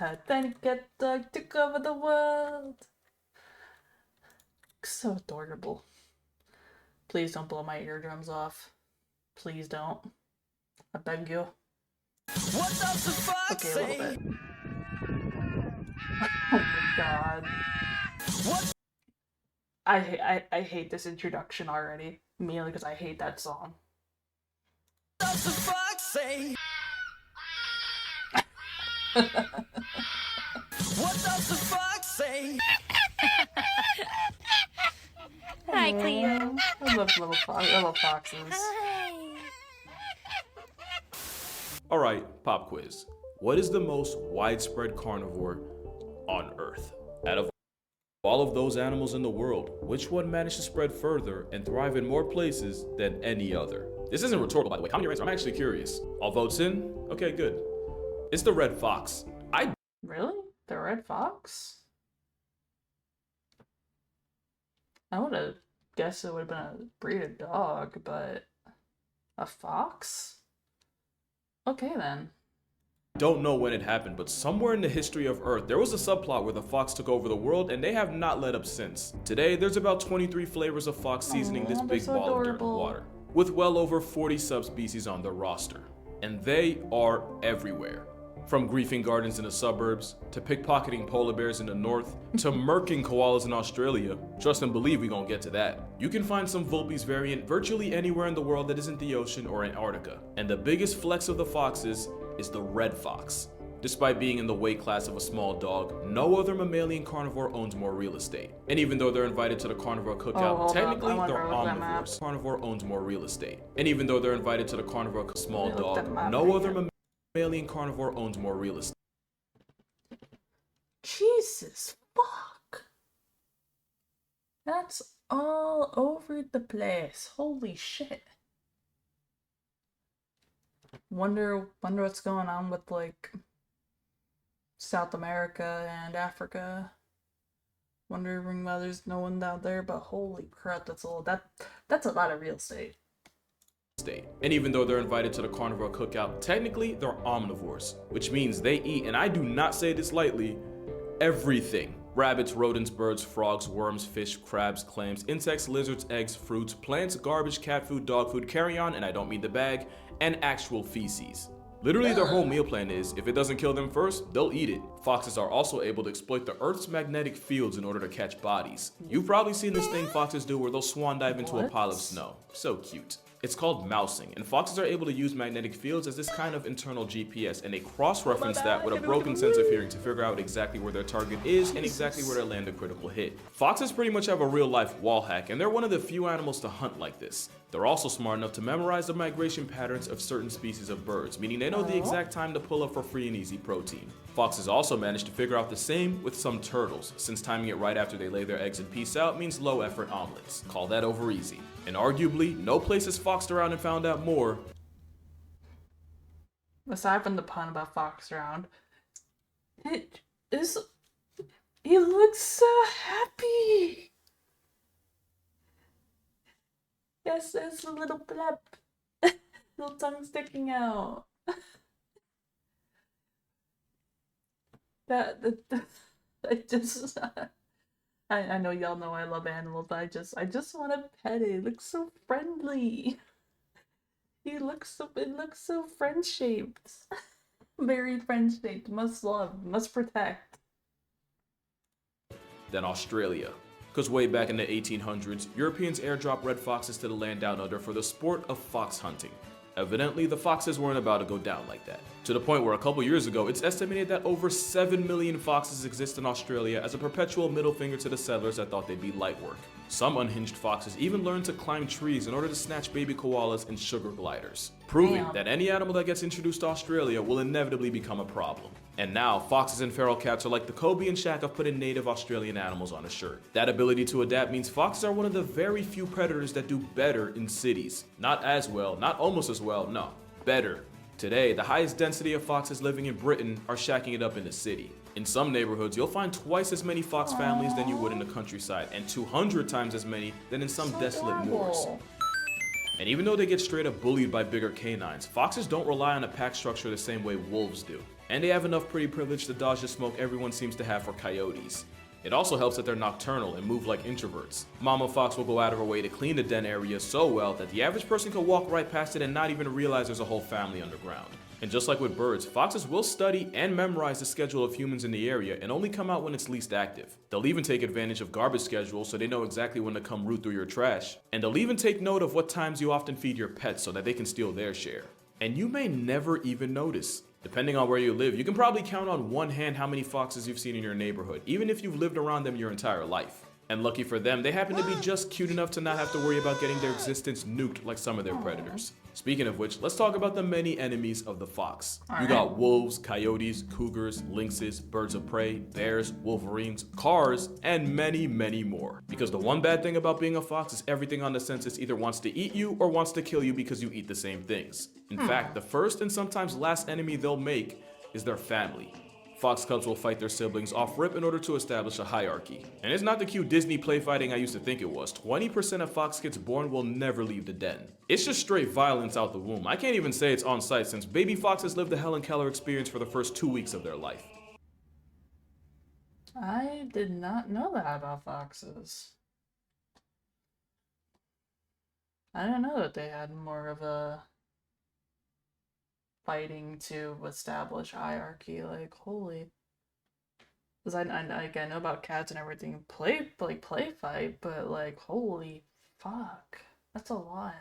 head. Then CatDog took over the world. So adorable. Please don't blow my eardrums off. Please don't. I beg you. What does the fox Okay, a say? little bit. Oh my god. What I hate this introduction already. Mainly because I hate that song. does the fox say? What does the fox say? Hi, Cleo. I love foxes. Alright, pop quiz. What is the most widespread carnivore on Earth? Out of all of those animals in the world, which one managed to spread further and thrive in more places than any other? This isn't rhetorical, by the way. Comment your answer. I'm actually curious. All votes in? Okay, good. It's the red fox. Really? The red fox? I would have guessed it would have been a breed of dog, but a fox? Okay then. don't know when it happened, but somewhere in the history of Earth, there was a subplot where the fox took over the world, and they have not let up since. Today, there's about 23 flavors of fox seasoning this big so ball of dirt and adorable. water, with well over 40 subspecies on their roster. And they are everywhere. From griefing gardens in the suburbs, to pickpocketing polar bears in the north, to murking koalas in Australia. Trust and believe we gonna get to that. You can find some Vulpes variant virtually anywhere in the world that isn't the ocean or Antarctica. And the biggest flex of the foxes is the red fox. Despite being in the weight class of a small dog, no other mammalian carnivore owns more real estate. And even though they're invited to the carnivore cookout, hold up. technically I wanna they're look that map. omnivores. Carnivore owns more real estate. And even though they're invited to the carnivore small Let me look that dog, map no right other here. mammalian carnivore owns more real estate. Jesus fuck. That's all over the place. Holy shit. Wonder what's going on with like South America and Africa. Wondering why there's no one down there, but holy crap, that's a lot of real estate. And even though they're invited to the carnivore cookout, technically they're omnivores, which means they eat, and I do not say this lightly, everything. Rabbits, rodents, birds, frogs, worms, fish, crabs, clams, insects, lizards, eggs, fruits, plants, garbage, cat food, dog food, carry-on, and I don't mean the bag, and actual feces. Literally their whole meal plan is, if it doesn't kill them first, they'll eat it. Foxes are also able to exploit the Earth's magnetic fields in order to catch bodies. You've probably seen this thing foxes do where they'll swan dive into a What? pile of snow. So cute. It's called mousing, and foxes are able to use magnetic fields as this kind of internal GPS, and they cross-reference that with a broken sense of hearing to figure out exactly where their target is and exactly where to land a critical hit. Foxes pretty much have a real-life wall hack, and they're one of the few animals to hunt like this. They're also smart enough to memorize the migration patterns of certain species of birds, meaning they know the exact time to pull up for free and easy protein. Foxes also manage to figure out the same with some turtles, since timing it right after they lay their eggs and peace out means low-effort omelets. Call that over easy. And arguably, no place has foxed around and found out more. Aside from the pun about fox around, it is. He looks so happy. Yes, there's a little blep, little tongue sticking out. I just. I know y'all know I love animals, but I just want to pet it. It looks so friendly. It looks so friend-shaped. Very friend-shaped. Must love, must protect. Than Australia. Because way back in the 1800s, Europeans airdropped red foxes to the land down under for the sport of fox hunting. Evidently, the foxes weren't about to go down like that. To the point where a couple years ago, it's estimated that over 7 million foxes exist in Australia as a perpetual middle finger to the settlers that thought they'd be light work. Some unhinged foxes even learned to climb trees in order to snatch baby koalas and sugar gliders, proving Damn. that any animal that gets introduced to Australia will inevitably become a problem. And now, foxes and feral cats are like the Kobe and Shaq of putting native Australian animals on a shirt. That ability to adapt means foxes are one of the very few predators that do better in cities. Not as well, not almost as well, no, better. Today, the highest density of foxes living in Britain are shacking it up in the city. In some neighborhoods, you'll find twice as many fox families than you would in the countryside, and 200 times as many than in some desolate moors. Adorable. And even though they get straight up bullied by bigger canines, foxes don't rely on a pack structure the same way wolves do. and they have enough pretty privilege to dodge the smoke everyone seems to have for coyotes. It also helps that they're nocturnal and move like introverts. Mama Fox will go out of her way to clean the den area so well that the average person can walk right past it and not even realize there's a whole family underground. And just like with birds, foxes will study and memorize the schedule of humans in the area and only come out when it's least active. They'll even take advantage of garbage schedules so they know exactly when to come root through your trash. And they'll even take note of what times you often feed your pets so that they can steal their share. And you may never even notice. Depending on where you live, you can probably count on one hand how many foxes you've seen in your neighborhood, even if you've lived around them your entire life. And lucky for them, they happen to be just cute enough to not have to worry about getting their existence nuked like some of their predators. Speaking of which, let's talk about the many enemies of the fox. You got wolves, coyotes, cougars, lynxes, birds of prey, bears, wolverines, cars, and many, many more. Because the one bad thing about being a fox is everything on the census either wants to eat you or wants to kill you because you eat the same things. In fact, the first and sometimes last enemy they'll make is their family. Fox cubs will fight their siblings off rip in order to establish a hierarchy. And it's not the cute Disney play fighting I used to think it was. 20% of fox kids born will never leave the den. It's just straight violence out the womb. I can't even say it's on site since baby foxes live the Helen Keller experience for the first 2 weeks of their life. I did not know that about foxes. I didn't know that they had more of a fighting to establish hierarchy. Like, holy. Because I know about cats and everything, play fight, but like, holy fuck, that's a lot.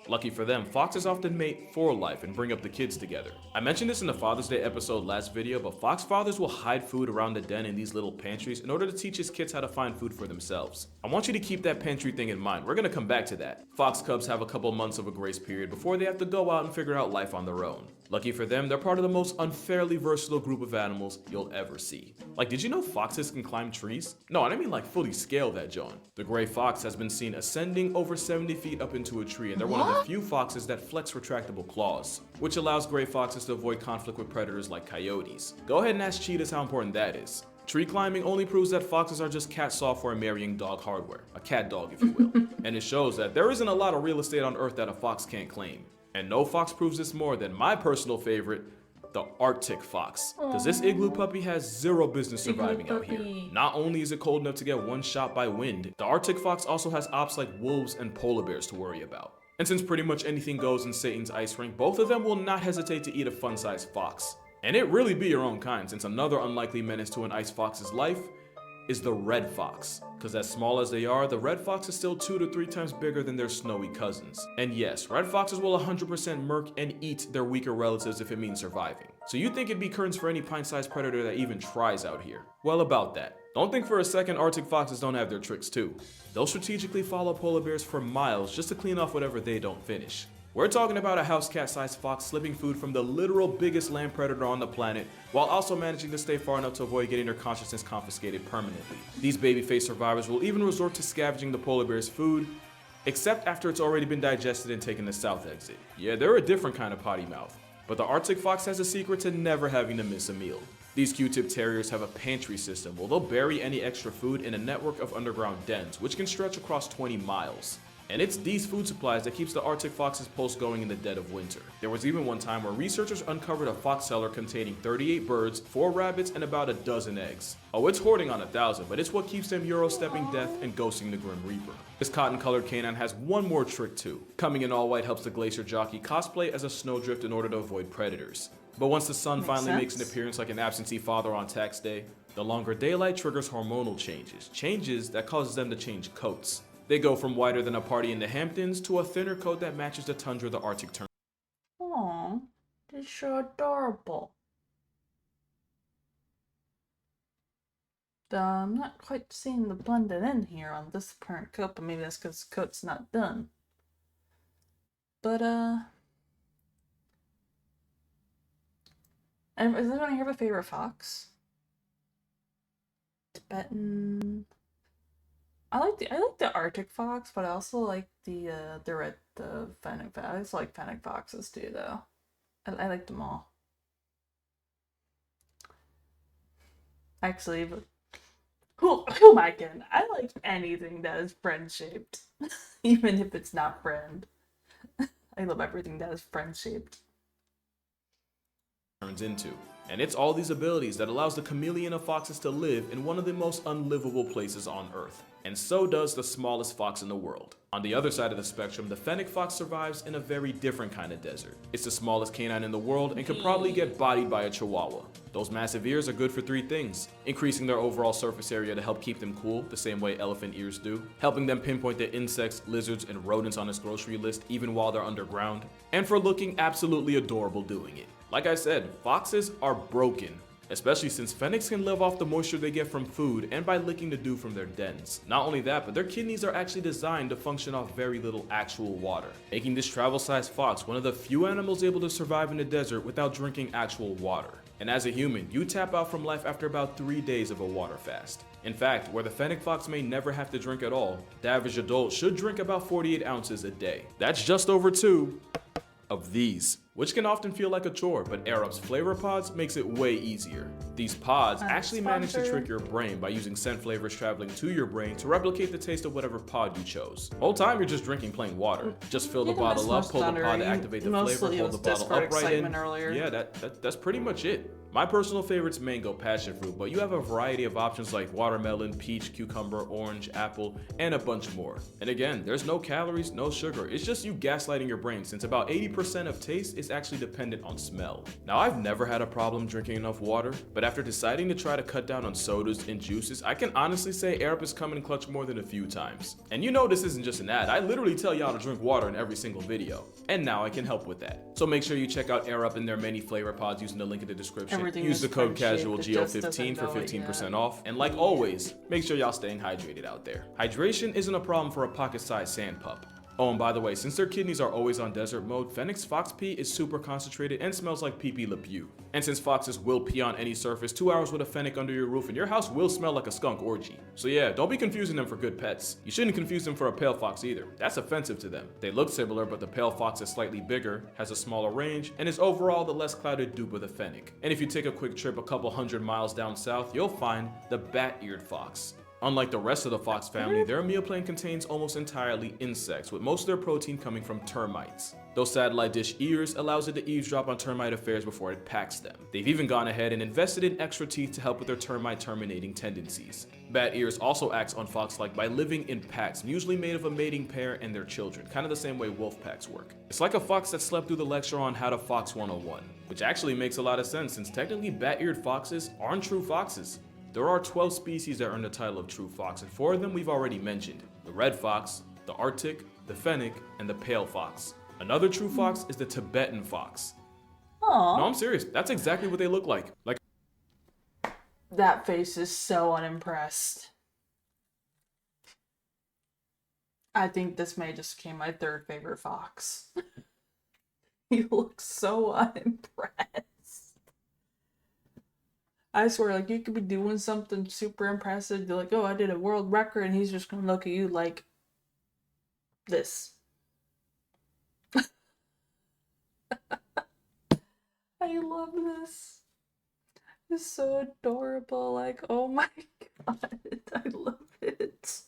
Lucky for them, foxes often mate for life and bring up the kids together. I mentioned this in the Father's Day episode last video, but fox fathers will hide food around the den in these little pantries in order to teach his kids how to find food for themselves. I want you to keep that pantry thing in mind. We're gonna come back to that. Fox cubs have a couple months of a grace period before they have to go out and figure out life on their own. Lucky for them, they're part of the most unfairly versatile group of animals you'll ever see. Like, did you know foxes can climb trees? No, I don't mean like fully scale that, John. The gray fox has been seen ascending over 70 feet up into a tree, and they're one of the few foxes that flex retractable claws, which allows gray foxes to avoid conflict with predators like coyotes. Go ahead and ask cheetahs how important that is. Tree climbing only proves that foxes are just cat software marrying dog hardware, a cat dog if you will. And it shows that there isn't a lot of real estate on Earth that a fox can't claim. And no fox proves this more than my personal favorite, the Arctic fox. Because this igloo puppy has zero business surviving out here. Not only is it cold enough to get one shot by wind, the Arctic fox also has ops like wolves and polar bears to worry about. And since pretty much anything goes in Satan's ice rink, both of them will not hesitate to eat a fun-sized fox. And it really be your own kind, since another unlikely menace to an ice fox's life is the red fox. Because as small as they are, the red fox is still 2 to 3 times bigger than their snowy cousins. And yes, red foxes will 100% murk and eat their weaker relatives if it means surviving. So you'd think it'd be curtains for any pint-sized predator that even tries out here. Well, about that. Don't think for a second Arctic foxes don't have their tricks too. They'll strategically follow polar bears for miles just to clean off whatever they don't finish. We're talking about a house cat-sized fox slipping food from the literal biggest land predator on the planet, while also managing to stay far enough to avoid getting their consciousness confiscated permanently. These baby-faced survivors will even resort to scavenging the polar bear's food, except after it's already been digested and taken the south exit. Yeah, they're a different kind of potty mouth. But the Arctic fox has a secret to never having to miss a meal. These Q-tip terriers have a pantry system where they'll bury any extra food in a network of underground dens, which can stretch across 20 miles. And it's these food supplies that keeps the Arctic fox's pulse going in the dead of winter. There was even one time where researchers uncovered a fox cellar containing 38 birds, 4 rabbits, and about a dozen eggs. Oh, it's hoarding on 1,000, but it's what keeps them Euro-stepping death and ghosting the Grim Reaper. This cotton-colored canine has one more trick too. Coming in all white helps the glacier jockey cosplay as a snowdrift in order to avoid predators. But once the sun finally makes an appearance like an absentee father on tax day, the longer daylight triggers hormonal changes that causes them to change coats. They go from whiter than a party in the Hamptons to a thinner coat that matches the tundra the Arctic turns. Aww, they're so adorable. I'm not quite seeing the blended in here on this current coat, but maybe that's because the coat's not done. But, is anyone here have a favorite fox? Tibetan. I like the Arctic fox, but I also like the fennec fox. I also like fennec foxes too, though. I like them all. Actually, but who am I kidding? I like anything that is friend shaped, even if it's not friend. I love everything that is friend shaped. runs into. And it's all these abilities that allows the chameleon of foxes to live in one of the most unlivable places on Earth. And so does the smallest fox in the world. On the other side of the spectrum, the fennec fox survives in a very different kind of desert. It's the smallest canine in the world and could probably get bodied by a chihuahua. Those massive ears are good for 3 things: increasing their overall surface area to help keep them cool, the same way elephant ears do, helping them pinpoint the insects, lizards, and rodents on its grocery list even while they're underground, and for looking absolutely adorable doing it. Like I said, foxes are broken, especially since fennecs can live off the moisture they get from food and by licking the dew from their dens. Not only that, but their kidneys are actually designed to function off very little actual water, making this travel-sized fox one of the few animals able to survive in the desert without drinking actual water. And as a human, you tap out from life after about 3 days of a water fast. In fact, where the fennec fox may never have to drink at all, the average adult should drink about 48 ounces a day. That's just over 2 of these, which can often feel like a chore, but Airup's flavor pods makes it way easier. These pods actually manage to trick your brain by using scent flavors traveling to your brain to replicate the taste of whatever pod you chose. Whole time you're just drinking plain water. Just fill the bottle up, pull the pod to activate the flavor, hold the bottle upright in. Yeah, that's pretty much it. My personal favorite's mango passion fruit, but you have a variety of options like watermelon, peach, cucumber, orange, apple, and a bunch more. And again, there's no calories, no sugar. It's just you gaslighting your brain, since about 80% of taste is actually dependent on smell. Now, I've never had a problem drinking enough water, but after deciding to try to cut down on sodas and juices, I can honestly say Airup has come in clutch more than a few times. And you know this isn't just an ad. I literally tell y'all to drink water in every single video. And now I can help with that. So make sure you check out Airup and their many flavor pods using the link in the description. Use the code CASUALGO15 for 15% off. And like always, make sure y'all staying hydrated out there. Hydration isn't a problem for a pocket-sized sand pup. Oh, and by the way, since their kidneys are always on desert mode, fennec's fox pee is super concentrated and smells like pee-pee le pew. And since foxes will pee on any surface, 2 hours with a fennec under your roof and your house will smell like a skunk orgy. So yeah, don't be confusing them for good pets. You shouldn't confuse them for a pale fox either. That's offensive to them. They look similar, but the pale fox is slightly bigger, has a smaller range, and is overall the less clouded dupe of the fennec. And if you take a quick trip a couple 100 miles down south, you'll find the bat-eared fox. Unlike the rest of the fox family, their meal plan contains almost entirely insects, with most of their protein coming from termites. Those satellite dish ears allows it to eavesdrop on termite affairs before it packs them. They've even gone ahead and invested in extra teeth to help with their termite terminating tendencies. Bat ears also acts on fox-like by living in packs, usually made of a mating pair and their children, kind of the same way wolf packs work. It's like a fox that slept through the lecture on How to Fox 101, which actually makes a lot of sense since technically bat-eared foxes aren't true foxes. There are 12 species that earn the title of true fox, and 4 of them we've already mentioned: the red fox, the arctic, the fennec, and the pale fox. Another true fox is the Tibetan fox. Aww. No, I'm serious. That's exactly what they look like. That face is so unimpressed. I think this may just became my 3rd favorite fox. He looks so unimpressed. I swear, like, you could be doing something super impressive. You're like, oh, I did a world record, and he's just gonna look at you like this. I love this. It's so adorable. Like, oh my god, I love it.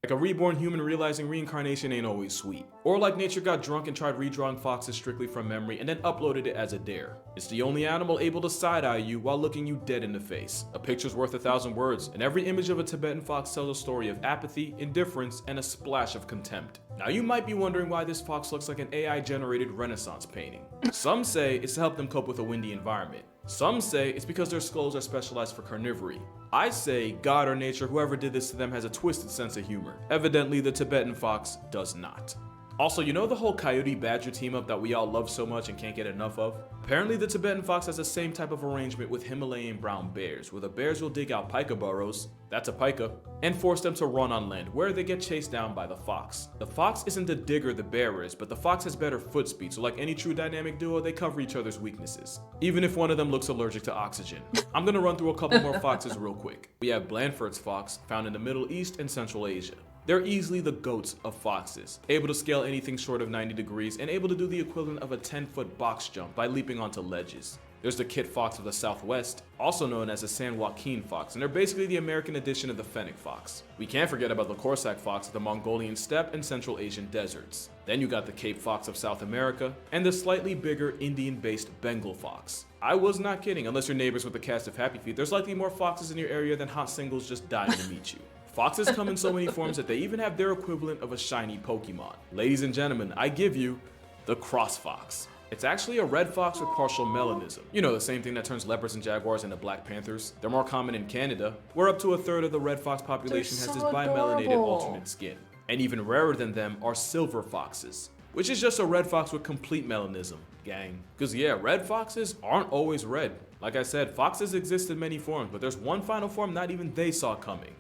Like a reborn human realizing reincarnation ain't always sweet. Or like nature got drunk and tried redrawing foxes strictly from memory and then uploaded it as a dare. It's the only animal able to side-eye you while looking you dead in the face. A picture's worth 1,000 words, and every image of a Tibetan fox tells a story of apathy, indifference, and a splash of contempt. Now you might be wondering why this fox looks like an AI-generated Renaissance painting. Some say it's to help them cope with a windy environment. Some say it's because their skulls are specialized for carnivory. I say God or nature, whoever did this to them, has a twisted sense of humor. Evidently, the Tibetan fox does not. Also, you know the whole coyote-badger team-up that we all love so much and can't get enough of? Apparently, the Tibetan fox has the same type of arrangement with Himalayan brown bears, where the bears will dig out pika burrows, that's a pika, and force them to run on land, where they get chased down by the fox. The fox isn't the digger the bear is, but the fox has better foot speed, so like any true dynamic duo, they cover each other's weaknesses, even if one of them looks allergic to oxygen. I'm gonna run through a couple more foxes real quick. We have Blandford's fox, found in the Middle East and Central Asia. They're easily the goats of foxes, able to scale anything short of 90 degrees and able to do the equivalent of a 10-foot box jump by leaping onto ledges. There's the kit fox of the Southwest, also known as the San Joaquin fox, and they're basically the American edition of the fennec fox. We can't forget about the Corsac fox of the Mongolian steppe and Central Asian deserts. Then you got the Cape fox of South America, and the slightly bigger Indian-based Bengal fox. I was not kidding, unless you're neighbors with the cast of Happy Feet, there's likely more foxes in your area than hot singles just dying to meet you. Foxes come in so many forms that they even have their equivalent of a shiny Pokemon. Ladies and gentlemen, I give you the cross fox. It's actually a red fox with partial melanism. You know, the same thing that turns leopards and jaguars into black panthers. They're more common in Canada, where up to a third of the red fox population has this bimelanated alternate skin. And even rarer than them are silver foxes, which is just a red fox with complete melanism, gang. Cause yeah, red foxes aren't always red. Like I said, foxes exist in many forms, but there's one final form not even they saw coming.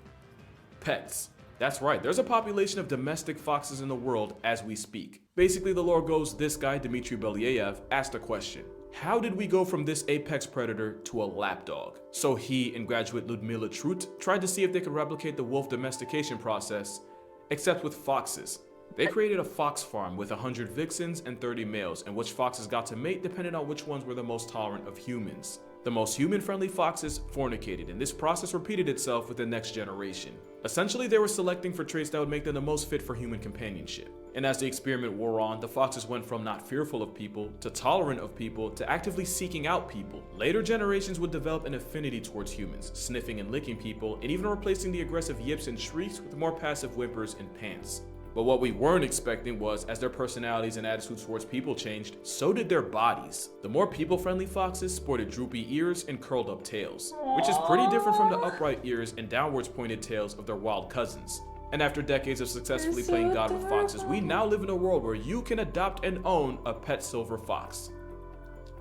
Pets. That's right, there's a population of domestic foxes in the world as we speak. Basically, the lore goes, this guy, Dmitry Belyaev, asked a question. How did we go from this apex predator to a lapdog? So he and graduate Ludmila Trut tried to see if they could replicate the wolf domestication process, except with foxes. They created a fox farm with 100 vixens and 30 males, and which foxes got to mate depended on which ones were the most tolerant of humans. The most human-friendly foxes fornicated, and this process repeated itself with the next generation. Essentially, they were selecting for traits that would make them the most fit for human companionship. And as the experiment wore on, the foxes went from not fearful of people, to tolerant of people, to actively seeking out people. Later generations would develop an affinity towards humans, sniffing and licking people, and even replacing the aggressive yips and shrieks with more passive whimpers and pants. But what we weren't expecting was, as their personalities and attitudes towards people changed, so did their bodies. The more people-friendly foxes sported droopy ears and curled up tails, which is pretty different from the upright ears and downwards pointed tails of their wild cousins. And after decades of successfully playing God with foxes, we now live in a world where you can adopt and own a pet silver fox.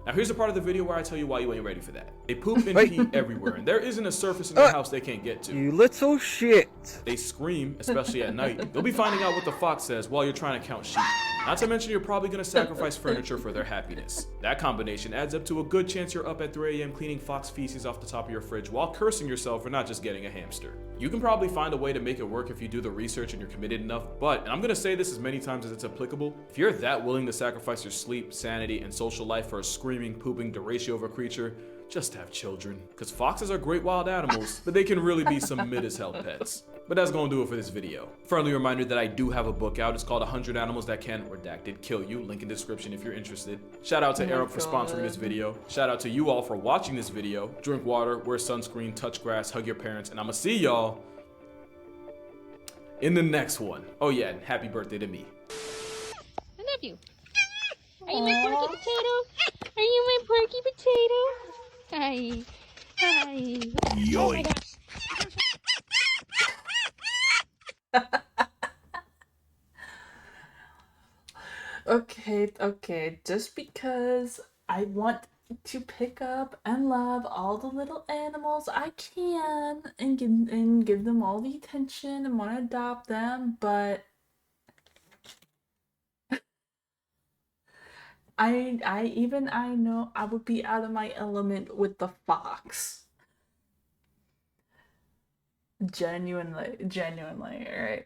Now here's a part of the video where I tell you why you ain't ready for that. They poop and pee everywhere, and there isn't a surface in their house they can't get to. You little shit. They scream, especially at night. You'll be finding out what the fox says while you're trying to count sheep. Not to mention you're probably gonna sacrifice furniture for their happiness. That combination adds up to a good chance you're up at 3 AM cleaning fox feces off the top of your fridge while cursing yourself for not just getting a hamster. You can probably find a way to make it work if you do the research and you're committed enough, but, and I'm gonna say this as many times as it's applicable, if you're that willing to sacrifice your sleep, sanity, and social life for a screaming, pooping deratio of a creature, just have children. Because foxes are great wild animals, but they can really be some mid-as-hell pets. But that's gonna do it for this video. Friendly reminder that I do have a book out. It's called 100 Animals That Can, Redacted, Kill You. Link in description if you're interested. Shout out to Eric for sponsoring this video. Shout out to you all for watching this video. Drink water, wear sunscreen, touch grass, hug your parents, and I'ma see y'all in the next one. Oh yeah, and happy birthday to me. I love you. Are you my porky potato? Are you my porky potato? Hi. Hi. Oh my gosh. Okay, just because I want to pick up and love all the little animals I can and give them all the attention and want to adopt them, but I know I would be out of my element with the fox. Genuinely, right?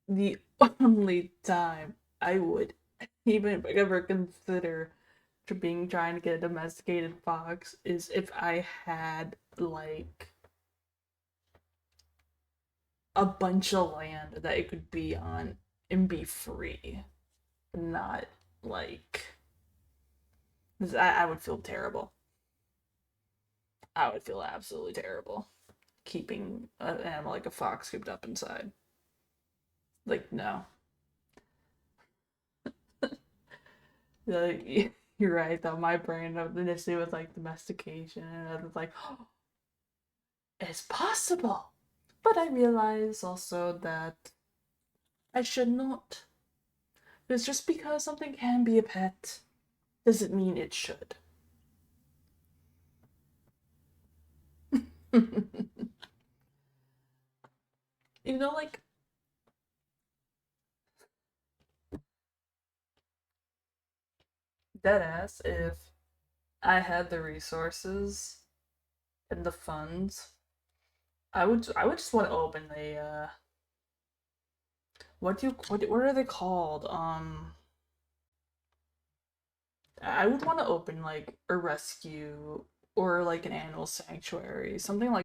The only time I would even ever consider trying to get a domesticated fox is if I had like a bunch of land that it could be on and be free. Not like 'cause I would feel terrible. I would feel absolutely terrible keeping an animal like a fox cooped up inside. Like, no. You're right, though. My brain initially was like domestication, and I was like, oh, it's possible. But I realize also that I should not. Because just because something can be a pet doesn't mean it should. You know, like, deadass, if I had the resources and the funds, I would just want to open a what are they called? I would want to open like a rescue or like an animal sanctuary, something like